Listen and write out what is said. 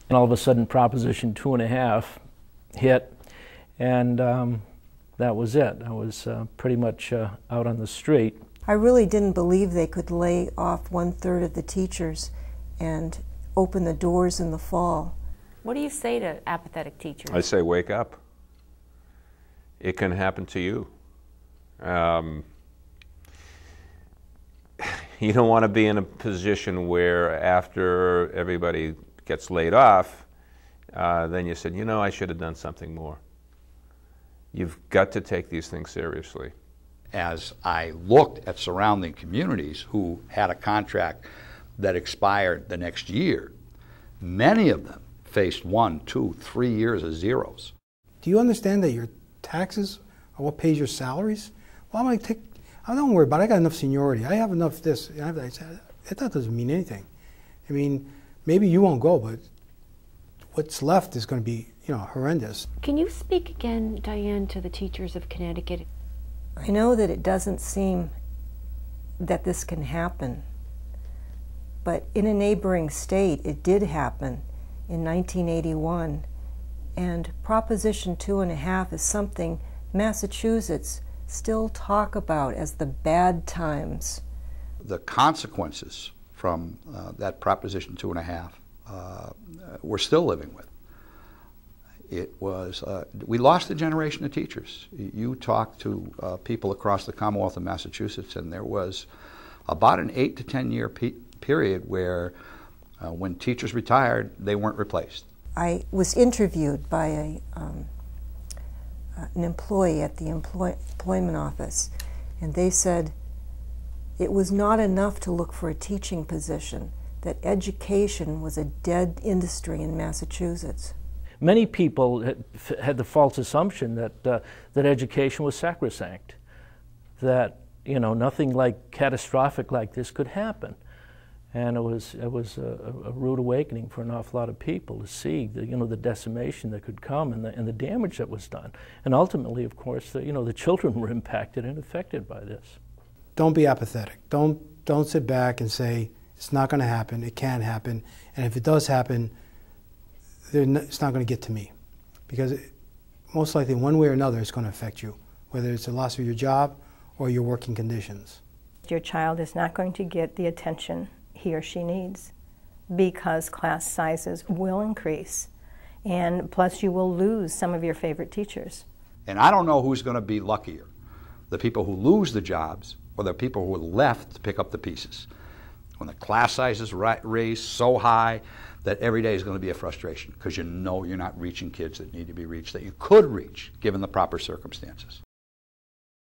And all of a sudden Proposition 2.5 hit, and that was it. I was pretty much out on the street. I really didn't believe they could lay off 1/3 of the teachers and open the doors in the fall. What do you say to apathetic teachers? I say, wake up. It can happen to you. You don't want to be in a position where after everybody gets laid off, then you said, you know, I should have done something more. You've got to take these things seriously. As I looked at surrounding communities who had a contract that expired the next year, many of them faced 1, 2, 3 years of zeros. Do you understand that your taxes are what pays your salaries? Well, I'm like, I don't worry about it. I got enough seniority. I have enough this. That doesn't mean anything. I mean, maybe you won't go, but what's left is going to be, you know, horrendous. Can you speak again, Diane, to the teachers of Connecticut? I know that it doesn't seem that this can happen, but in a neighboring state it did happen in 1981, and Proposition 2.5 is something Massachusetts still talk about as the bad times. The consequences from that Proposition 2.5 we're still living with. It was, we lost a generation of teachers. You talk to people across the Commonwealth of Massachusetts, and there was about an 8 to 10 year period where when teachers retired, they weren't replaced. I was interviewed by an employee at the employment office, and they said it was not enough to look for a teaching position, that education was a dead industry in Massachusetts. Many people had the false assumption that that education was sacrosanct, that, you know, nothing like catastrophic like this could happen. And it was a rude awakening for an awful lot of people to see the, you know, the decimation that could come and the damage that was done. And ultimately, of course, the children were impacted and affected by this. Don't be apathetic. Don't sit back and say it's not going to happen. It can happen, and if it does happen, it's not going to get to me, because most likely one way or another it's going to affect you, whether it's the loss of your job or your working conditions. Your child is not going to get the attention he or she needs because class sizes will increase, and plus you will lose some of your favorite teachers. And I don't know who's going to be luckier, the people who lose the jobs or the people who are left to pick up the pieces. When the class sizes raise so high that every day is going to be a frustration because you know you're not reaching kids that need to be reached, that you could reach given the proper circumstances.